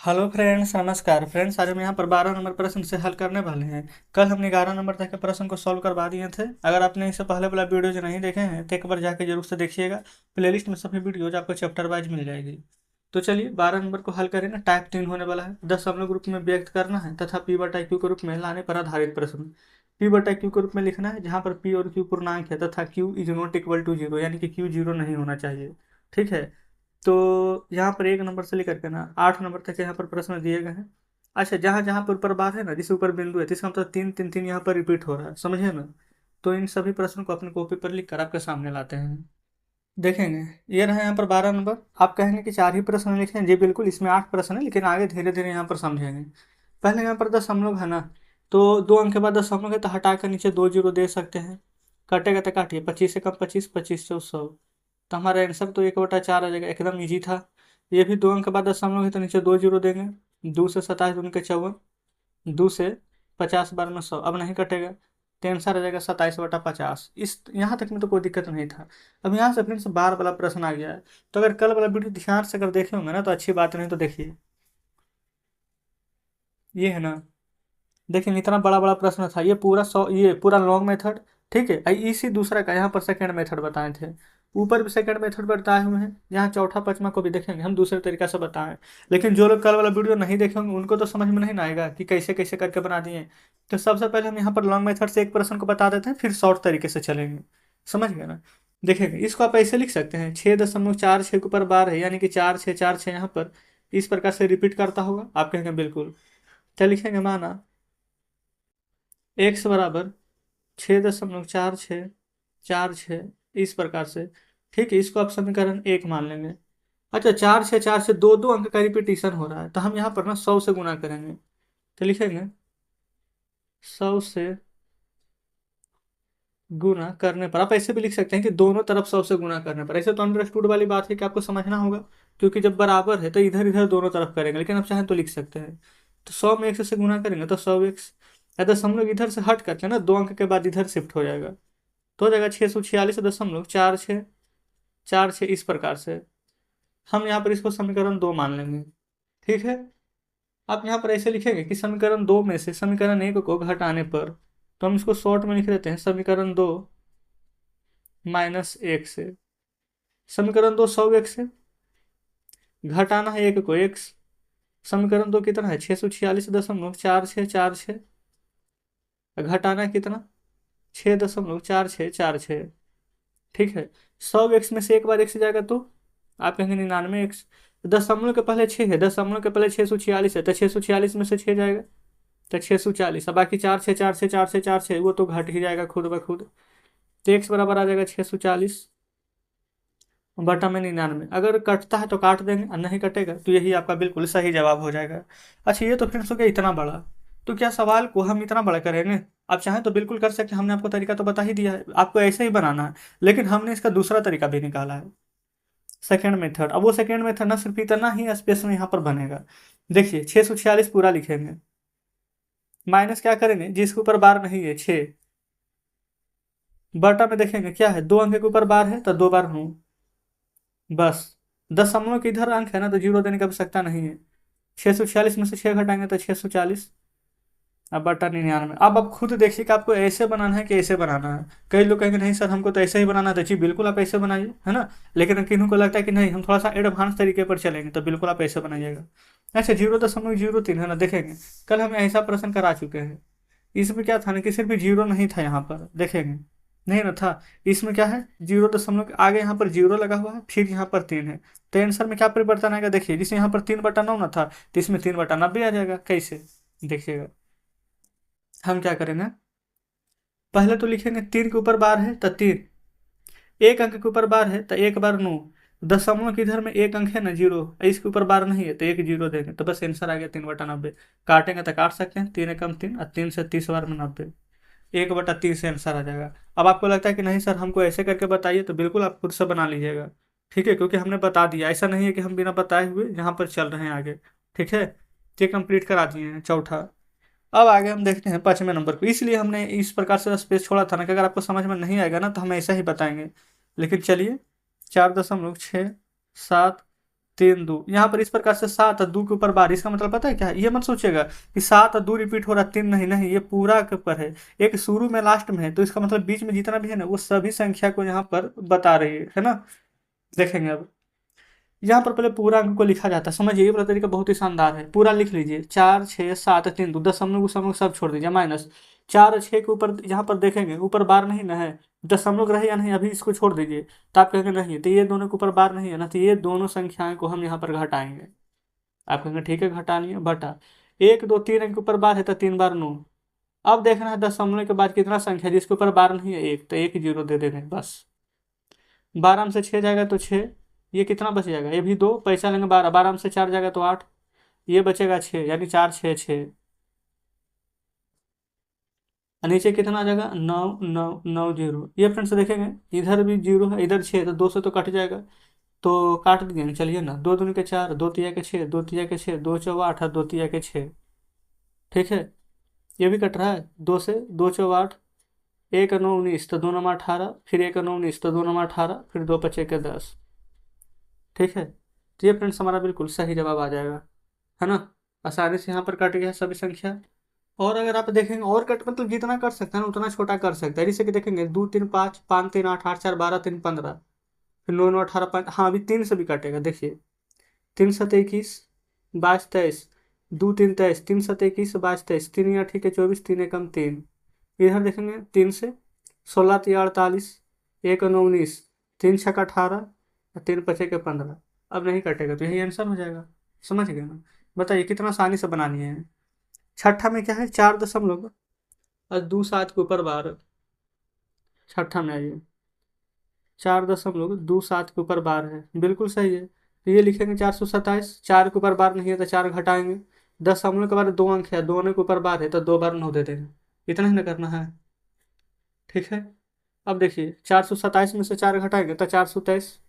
Hello friends, नमस्कार friends. आज हम यहाँ पर 12 नंबर प्रश्न से हल करने वाले हैं। कल हमने 11 नंबर तक के प्रश्न को सॉल्व करवा दिए थे। अगर आपने इससे पहले वाला वीडियो जो नहीं देखे हैं तो एक बार जाके जरूर से देखिएगा। प्लेलिस्ट में सभी वीडियोज आपको चैप्टर वाइज मिल जाएगी। तो चलिए 12 नंबर को हल करेंगे। टाइप 3 होने वाला है। 10 हम लोग ग्रुप में व्यक्त करना है तथा पी बटा क्यू के रूप में लाने पर आधारित प्रश्न। पी बटा क्यू के रूप में लिखना है जहाँ पर पी और क्यू पूर्णांक है तथा Q is not equal to zero, यानी कि क्यू जीरो नहीं होना चाहिए। ठीक है। तो यहाँ पर 1 नंबर से लेकर के ना 8 नंबर तक यहाँ पर प्रश्न दिए गए हैं। अच्छा, जहाँ जहाँ पर ऊपर बार है ना, जिस ऊपर बिंदु है, तो इसका मतलब तीन तीन तीन यहाँ पर रिपीट हो रहा है, समझे ना। तो इन सभी प्रश्नों को अपने कॉपी पर लिख कर आपके सामने लाते हैं। देखेंगे, ये रहा यहाँ पर 12 नंबर। आप कहेंगे कि 4 ही प्रश्न लिखे हैं। जी बिल्कुल, इसमें 8 प्रश्न है, लेकिन आगे धीरे धीरे यहाँ पर समझेंगे। पहले यहाँ पर 10 हम लोग है ना, तो 2 अंक के बाद 10 हम लोग है तो हटा कर नीचे 2 जीरो दे सकते हैं। कटेगा तो काटिए, 25 से कम 25, 25 से 100। तो हमारा आंसर तो 1/4 आ जाएगा। एकदम ईजी था। ये भी 2 अंक के बाद 10 हम लोग है तो नीचे 2 जीरो देंगे। 2 से 27 दूनी के 54, 2 से 50 बार में 100, अब नहीं कटेगा। तो आंसर आ जाएगा 27/50। इस यहाँ तक में तो कोई दिक्कत नहीं था। अब यहाँ से फ्रेंड्स बार वाला प्रश्न आ गया है। तो अगर कल वाला वीडियो ध्यान से अगर देखे होंगे ना तो अच्छी बात, नहीं तो देखिए, ये है ना। देखिए, इतना बड़ा बड़ा प्रश्न था। ये पूरा लॉन्ग मेथड। ठीक है। इसी दूसरा का यहाँ पर सेकंड मेथड बताए थे। ऊपर भी सेकंड मेथड बताए हुए हैं। यहाँ चौथा पांचवा को भी देखेंगे हम दूसरे तरीका से बताएं। लेकिन जो लोग कल वाला वीडियो नहीं देखे होंगे उनको तो समझ में नहीं ना आएगा कि कैसे कैसे करके बना दिए। तो सबसे पहले हम यहाँ पर लॉन्ग मेथड से एक प्रश्न को बता देते हैं, फिर शॉर्ट तरीके से चलेंगे। समझ गए ना। देखेंगे, इसको आप ऐसे लिख सकते हैं, 6.46 के ऊपर बार है, यानी कि 4 6 4 6 यहाँ पर इस प्रकार से रिपीट करता होगा। आप कहेंगे बिल्कुल। क्या लिखेंगे, माना x बराबर 6.4646 इस प्रकार से। ठीक है, इसको आप समीकरण 1 मान लेंगे। अच्छा, 4 6 4 से दो दो अंक का रिपीटिशन हो रहा है, तो हम यहाँ पर ना 100 से गुना करेंगे। तो लिखेंगे 100 से गुना करने पर। आप ऐसे भी लिख सकते हैं कि दोनों तरफ 100 से गुना करने पर। ऐसे तो अंडरस्टूड वाली बात है कि आपको समझना होगा, क्योंकि जब बराबर है तो इधर इधर दोनों तरफ करेंगे, लेकिन आप चाहें तो लिख सकते हैं। तो 100 में 1 से गुना करेंगे तो 100x। या तो हम लोग इधर से हट करके ना 2 अंक के बाद इधर शिफ्ट हो जाएगा, तो हो जाएगा 646.46 इस प्रकार से। हम यहाँ पर इसको समीकरण 2 मान लेंगे। ठीक है। आप यहाँ पर ऐसे लिखेंगे कि समीकरण 2 में से समीकरण 1 को घटाने पर, तो हम इसको शॉर्ट में लिख देते हैं, समीकरण 2 -1 से। समीकरण 2 100x से घटाना है 1 को x। समीकरण 2 कितना है, 646.4646। घटाना है कितना, 6.4646। ठीक है। 100x में से एक बार x जाएगा तो आप कहेंगे 99x। दशमलव के पहले 6 है, दशमलव के पहले 646 है, तो 646 में से 6 जाएगा तो 640। अब बाकी 4 6 4 से 4 से 4 से वो तो घट ही जाएगा खुद ब खुद। तो x बराबर आ जाएगा 640 बटा में 99। अगर कटता है तो काट देंगे और नहीं कटेगा तो यही आपका बिल्कुल सही जवाब हो जाएगा। अच्छा, ये तो फिर हो गया इतना बड़ा। तो क्या सवाल को हम इतना बड़ा करेंगे? आप चाहें तो बिल्कुल कर सकते हैं। हमने आपको तरीका तो बता ही दिया है, आपको ऐसे ही बनाना है। लेकिन हमने इसका दूसरा तरीका भी निकाला है, सेकेंड मेथड। अब वो सेकेंड मेथड ना सिर्फ इतना ही स्पेस में यहाँ पर बनेगा। देखिए, 646 पूरा लिखेंगे, माइनस क्या करेंगे, जिसके ऊपर बार नहीं है 6, बटा में देखेंगे क्या है, 2 अंक के ऊपर बार है तो 2 बार हूँ बस। दशमलव के इधर अंक है ना, तो जीरो देने की आवश्यकता नहीं है। 646 में से 6 घटाएंगे तो 640। अब बटा 99। अब आप खुद देखिए कि आपको ऐसे बनाना है कि ऐसे बनाना है। कई लोग कहेंगे नहीं सर हमको तो ऐसे ही बनाना था। जी बिल्कुल, आप ऐसे बनाइए, है ना। लेकिन किन्हीं को लगता है कि नहीं हम थोड़ा सा एडवांस तरीके पर चलेंगे, तो बिल्कुल आप ऐसे बनाइएगा। अच्छा, 0.03 है ना, देखेंगे कल हम ऐसा प्रश्न करा चुके हैं। इसमें क्या था ना कि सिर्फ जीरो नहीं था यहाँ पर, देखेंगे नहीं ना था। इसमें क्या है, 0 के आगे यहाँ पर जीरो लगा हुआ है, फिर यहाँ पर 3 है। तो आंसर में क्या परिवर्तन आएगा, देखिए, जिसमें यहाँ पर 3/9 ना था तो इसमें 3/90 आ जाएगा। कैसे, देखिएगा। हम क्या करेंगे, पहले तो लिखेंगे 3 के ऊपर बार है तो 3, 1 अंक के ऊपर बार है तो 1 बार 9। दशमलव के इधर में 1 अंक है ना, जीरो, इसके ऊपर बार नहीं है तो 1 जीरो देंगे, तो बस आंसर आ गया 3/90। काटेंगे तो काट सकते हैं, 3 एकम 3 और 3 से 30 बार में 90, 1/30 से आंसर आ जाएगा। अब आपको लगता है कि नहीं सर हमको ऐसे करके बताइए, तो बिल्कुल आप खुद से बना लीजिएगा। ठीक है, क्योंकि हमने बता दिया, ऐसा नहीं है कि हम बिना बताए हुए यहाँ पर चल रहे हैं आगे। ठीक है। ये कंप्लीट करा दिए हैं चौथा। अब आगे हम देखते हैं 5वें नंबर को। इसलिए हमने इस प्रकार से स्पेस छोड़ा था ना कि अगर आपको समझ में नहीं आएगा ना तो हम ऐसा ही बताएंगे। लेकिन चलिए, 4.673 3 2 यहाँ पर इस प्रकार से 7 और 2 के ऊपर 12, इसका मतलब पता है क्या है? ये मत सोचिएगा कि 7 और 2 रिपीट हो रहा है, 3 नहीं, नहीं, ये पूरा के ऊपर है, एक शुरू में लास्ट में है, तो इसका मतलब बीच में जितना भी है ना वो सभी संख्या को यहाँ पर बता रही है ना। देखेंगे अब यहाँ पर पहले पूरा अंक को लिखा जाता है, समझिए ये वाला तरीका बहुत ही शानदार है। पूरा लिख लीजिए 4 6 7 3 2, दशमलव उशमलव सब छोड़ दीजिए, माइनस 4 6 के ऊपर यहाँ पर देखेंगे ऊपर बार नहीं ना है, दशमलव रहे या नहीं अभी इसको छोड़ दीजिए, तो आप कहेंगे नहीं, तो ये दोनों के ऊपर बार नहीं है ना, तो ये दोनों संख्याएं को हम यहाँ पर घटाएंगे। आप कहेंगे ठीक है घटानी है, बटा 1 2 3 के ऊपर बार है तो 3 बार 9। अब देखना है दशमलव के बाद कितना संख्या है जिसके ऊपर बार नहीं है, 1, तो 1 0 दे देंगे बस। 12 में से 6 जाएगा तो 6, ये कितना बच जाएगा, ये भी 2, पैसा लेंगे 12, 12 में से 4 जाएगा तो 8, ये बचेगा 6, यानी 4 6 6। नीचे कितना आ जाएगा 9 9 9 0। ये फ्रेंड्स देखेंगे इधर भी 0 है, इधर 6, तो 2 से तो कट जाएगा, तो काट देंगे, चलिए ना, 2 दूनी के 4, 2 तिया के 6, 2 तिया के 6, 2 चौवा 8 और 2 तिया के 6। ठीक है, ये भी कट रहा है, 2 से 2 चौवा 8, 1 9 19, तो 2 9 18, फिर 1 9 19, तो 2 9 18, फिर 2 5 के 10। ठीक है, तो ये फ्रेंड्स हमारा बिल्कुल सही जवाब आ जाएगा, है ना। आसानी से यहाँ पर कट गया सभी संख्या। और अगर आप देखेंगे और कट मतलब जितना कर सकते हैं ना उतना छोटा कर सकते हैं, जैसे कि देखेंगे 2 3 5, 5 3 8, 8 4 12, 3 15, फिर 9 9 18 5, हाँ अभी 3 से भी कटेगा, देखिए 3 7 21, 22 23, 2 3 23, 3 7 21, 22 23, 3 या ठीक है 24, 3 एकम 3। इधर देखेंगे 3 से 16 3 48, 1 9 19, 3 6 18, 3 5 के 15। अब नहीं कटेगा तो यही आंसर हो जाएगा, समझ गए ना। बताइए कितना आसानी से बनानी है। छठा में क्या है, 4 दशमलव और 2 7 के ऊपर बार। छठा में आइए, 4 दशमलव 2 7 के ऊपर बार है, बिल्कुल सही है, तो ये लिखेंगे 427, 4 के ऊपर बार नहीं है तो 4 घटाएंगे, दशमलव के बाद 2 अंक है, दोनों के ऊपर बार है तो 2 बार 9 दे देंगे, इतना ही ना करना है। ठीक है, अब देखिए 427 में से 4 घटाएंगे तो 423,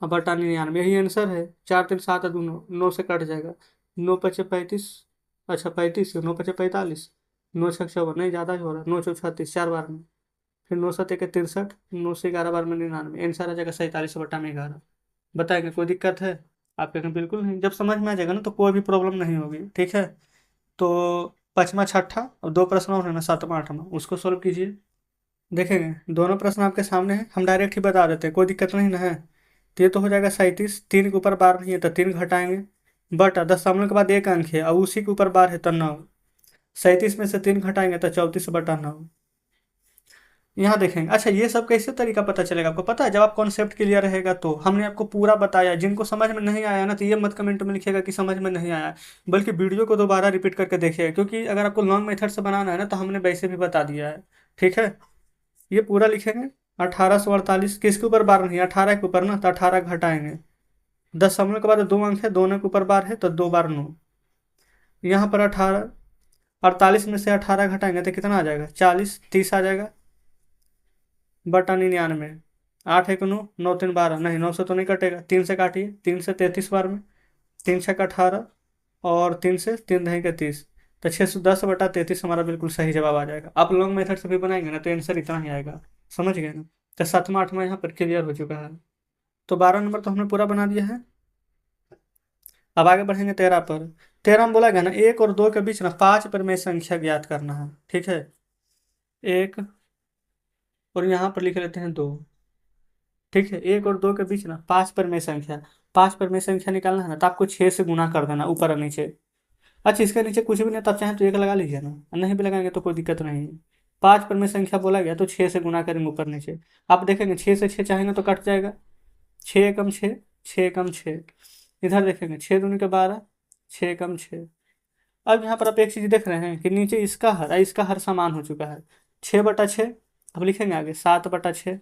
अब बटा 99, यही आंसर है। 4 3 7 और 2 9, 9 से कट जाएगा, 9 5 35, अच्छा 35, 9 5 45, 9 6 54, नहीं ज़्यादा ही हो रहा है, 9 4 36, 4 बार में, फिर 9 7 1 63, 9 से 11 बार में 99, आंसर आ जाएगा 47/11। बताएंगे कोई दिक्कत है? आप कहेंगे बिल्कुल नहीं, जब समझ में आ जाएगा ना तो कोई भी प्रॉब्लम नहीं होगी। ठीक है, तो पाँचवा छठा और 2 प्रश्न और है ना, सातवां आठवां, उसको सोल्व कीजिए। देखेंगे दोनों प्रश्न आपके सामने हैं, हम डायरेक्ट ही बता देते हैं, कोई दिक्कत नहीं ना है। तो ये तो हो जाएगा 37, 3 के ऊपर बार नहीं है तो 3 घटाएंगे, बटा दशमलव के बाद 1 अंक है और उसी के ऊपर बार है तो 9, 37 में से 3 घटाएंगे तो 34/9। यहाँ देखेंगे, अच्छा ये सब कैसे तरीका पता चलेगा आपको पता है, जब आप कॉन्सेप्ट क्लियर रहेगा तो हमने आपको पूरा बताया। जिनको समझ में नहीं आया ना तो ये मत कमेंट में लिखिएगा कि समझ में नहीं आया, बल्कि वीडियो को दोबारा रिपीट करके देखिएगा, क्योंकि अगर आपको लॉन्ग मेथड से बनाना है ना तो हमने वैसे भी बता दिया है। ठीक है, ये पूरा लिखेंगे, 1848 किसके ऊपर बार नहीं है, 18 के ऊपर ना, तो 18 घटाएंगे, दशमलव के बाद 2 अंक है, दोनों के ऊपर बार है तो 2 बार 9। यहाँ पर 18, 48 में से 18 घटाएंगे तो कितना आ जाएगा, 40, 30 आ जाएगा, बटा 99, 8 1 9, 9 3 12, नहीं 9 से तो नहीं कटेगा, 3 से काटिए, 3 से 33 बार में, 3 6 18, और 3 से 3 दही का 30, तो 610/33 हमारा बिल्कुल सही जवाब आ जाएगा। आप लॉन्ग मेथड से भी बनाएंगे ना तो आंसर इतना ही आएगा, समझ गए ना। तो सातवां आठवां यहाँ पर क्लियर हो चुका है, तो 12 नंबर तो हमने पूरा बना दिया है। अब आगे बढ़ेंगे 13 पर। 13 में बोला गया ना 1 और 2 के बीच ना 5 परिमेय संख्या ज्ञात करना है। ठीक है, 1 और यहाँ पर लिख लेते हैं 2। ठीक है, 1 और 2 के बीच ना 5 परिमेय संख्या, 5 परिमेय संख्या निकालना है ना तो आपको 6 से गुना कर देना ऊपर और नीचे। अच्छा इसके नीचे कुछ भी नहीं तो आप चाहें तो 1 लगा लीजिए ना, नहीं भी लगाएंगे तो कोई दिक्कत नहीं है। 5 परिमेय संख्या बोला गया तो 6 से गुना करेंगे ऊपर नीचे। आप देखेंगे 6 से 6 चाहेंगे तो कट जाएगा, 6 एकम 6, 6 एकम 6। इधर देखेंगे 6 दूनी के 12, 6 एकम 6। अब यहाँ पर आप एक चीज देख रहे हैं कि नीचे इसका हर और इसका हर समान हो चुका है, 6/6। अब लिखेंगे आगे 7/6,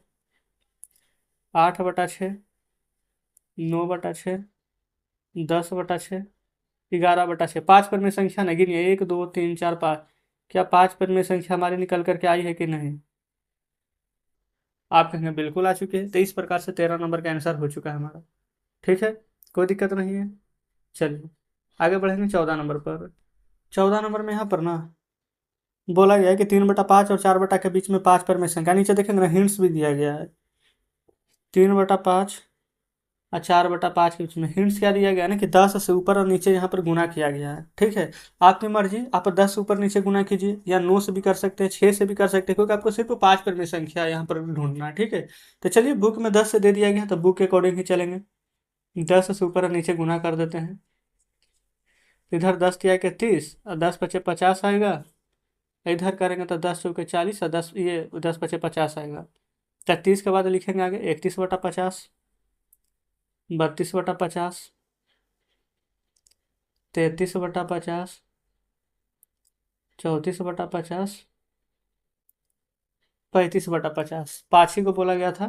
8/6, 9/6, 10/6, 11/6। 5 पर में संख्या नहीं गिनिए, 1 2 3 4 5, क्या 5 पर में संख्या हमारी निकल करके आई है कि नहीं? आप कहेंगे बिल्कुल आ चुके हैं, तो इस प्रकार से 13 नंबर का आंसर हो चुका है हमारा। ठीक है, कोई दिक्कत नहीं है। चलिए आगे बढ़ेंगे 14 नंबर पर। 14 नंबर में यहाँ पर ना बोला गया है कि 3/5 और 4 के बीच में 5 पर में संख्या, नीचे देखेंगे ना हिंट्स भी दिया गया है, 3/5 और 4/5 के बीच में हिंट्स क्या दिया गया ना कि 10 से ऊपर और नीचे यहाँ पर गुना किया गया है। ठीक है, आपकी मर्जी, आप 10 से ऊपर नीचे गुना कीजिए या 9 से भी कर सकते हैं, 6 से भी कर सकते हैं, क्योंकि आपको सिर्फ 5 पर में संख्या यहाँ पर ढूंढना है। ठीक है, तो चलिए बुक में 10 से दे दिया गया तो बुक के अकॉर्डिंग ही चलेंगे। 10 से ऊपर और नीचे गुना कर देते हैं। इधर 10 दिया कि 30 और 10 बचे 50 आएगा। इधर करेंगे तो 10 चौके 40 और 10 ये 10 बचे 50 आएगा। 33 के बाद लिखेंगे आगे 31/50, 32/50, 33/50, 34/50, 35/50। 5 ही को बोला गया था।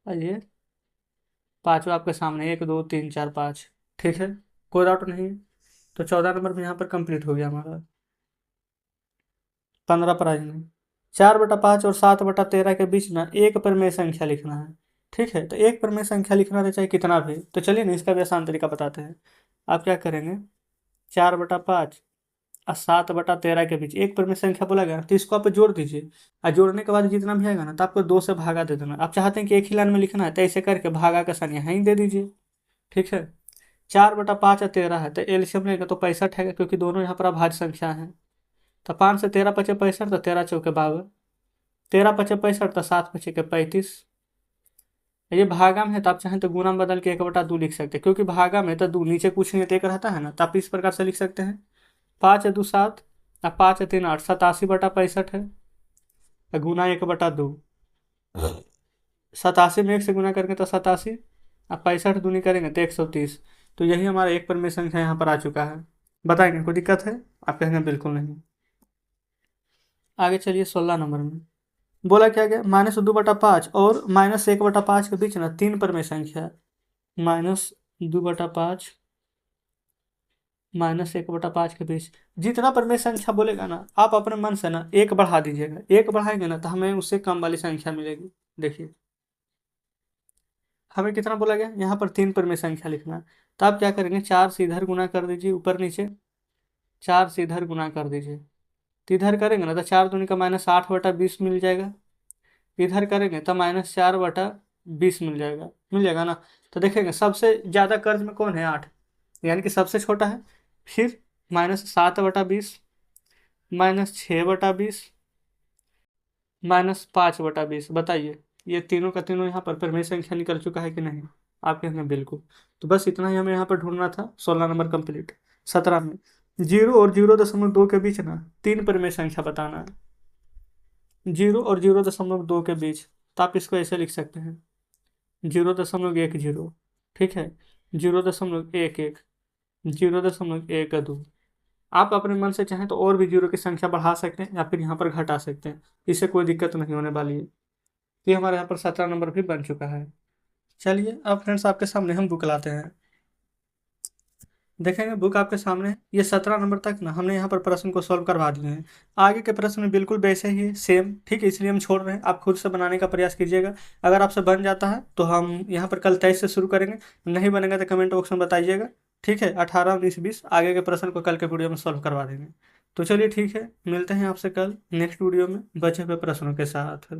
और ये पाँचवा आपके सामने 1 2 3 4 5। ठीक है, कोई डाउट नहीं है। तो 14 नंबर में यहाँ पर कंप्लीट हो गया हमारा। 15 प्राइज में 4/5 और 7/13 के बीच ना एक परिमेय संख्या लिखना है। ठीक है, तो एक परिमेय संख्या लिखना है चाहे कितना भी। तो चलिए ना इसका भी आसान तरीका बताते हैं। आप क्या करेंगे, 4/5 और 7/13 के बीच एक परिमेय संख्या बोला गया तो इसको आप जोड़ दीजिए। और जोड़ने के बाद जितना भी आएगा ना तो आपको 2 से भागा दे देना। आप चाहते हैं कि एक ही लाइन में लिखना है तो ऐसे करके भागा का साइन यहाँ ही दे दीजिए। ठीक है, 4/5 और 13 है तो एलसीएम लेगा तो 65 है, क्योंकि दोनों यहाँ पर अभाज्य संख्या है। तो 5 से 13 पचे 65, तो 13 चौके 52, 13 पचे 65, तो 7 पचे के 35। ये भागा में है तो आप चाहें तो गुणा में बदल के 1/2 लिख सकते हैं, क्योंकि भागा में तो 2 नीचे कुछ नहीं तो एक रहता है ना, तो आप इस प्रकार से लिख सकते हैं। 5 2 7 और 5 3 8, 87/65 है। तो गुना 1/2, 87 में 1 से गुना करके तो 87, अब 65 दूनी करेंगे तो 130। तो यही हमारा एक परिमेय संख्या यहाँ पर आ चुका है। बताएंगे कोई दिक्कत है? आप कहेंगे बिल्कुल नहीं। आगे चलिए 16 नंबर में बोला क्या गया, -2/5 और -1/5 के बीच ना 3 परिमेय संख्या है। -2/5 -1/5 के बीच जितना परिमेय संख्या बोलेगा ना आप अपने मन से ना एक बढ़ा दीजिएगा। एक बढ़ाएंगे ना तो हमें उससे कम वाली संख्या मिलेगी। देखिए हमें कितना बोला गया, यहाँ पर 3 परिमेय संख्या लिखना है। तो आप क्या करेंगे, 4 से इधर गुना कर दीजिए, ऊपर नीचे 4 से इधर गुना कर दीजिए। तो इधर करेंगे ना तो 4 दूनी का -8/20 मिल जाएगा। इधर करेंगे तो -4/20 मिल जाएगा ना। तो देखेंगे सबसे ज़्यादा कर्ज में कौन है, 8, यानी कि सबसे छोटा है। फिर -7/20, -6/20, -5/20। बताइए ये तीनों का तीनों यहाँ पर परिमेय संख्या निकल चुका है कि नहीं? आप कहेंगे बिल्कुल। तो बस इतना ही हमें यहाँ पर ढूंढना था। 16 नंबर कंप्लीट। 17 में 0 और 0.2 के बीच ना 3 परिमेय संख्या बताना है। 0 और 0.2 के बीच, तो आप इसको ऐसे लिख सकते हैं 0.10। ठीक है, 0.11, 0.12। आप अपने मन से चाहें तो और भी जीरो की संख्या बढ़ा सकते हैं या फिर यहाँ पर घटा सकते हैं, इससे कोई दिक्कत नहीं होने वाली है। तो ये हमारे यहाँ पर 17 नंबर भी बन चुका है। चलिए अब फ्रेंड्स आपके सामने हम बुक लाते हैं। देखेंगे बुक आपके सामने है। ये 17 नंबर तक ना हमने यहाँ पर प्रश्न को सॉल्व करवा दिए हैं। आगे के प्रश्न में बिल्कुल वैसे ही है, सेम। ठीक है, इसलिए हम छोड़ रहे हैं, आप खुद से बनाने का प्रयास कीजिएगा। अगर आपसे बन जाता है तो हम यहाँ पर कल 23 से शुरू करेंगे, नहीं बनेगा तो कमेंट बॉक्स में बताइएगा। ठीक है, 18 19 20 आगे के प्रश्न को कल के वीडियो में सॉल्व करवा देंगे। तो चलिए ठीक है, मिलते हैं आपसे कल नेक्स्ट वीडियो में बचे हुए प्रश्नों के साथ।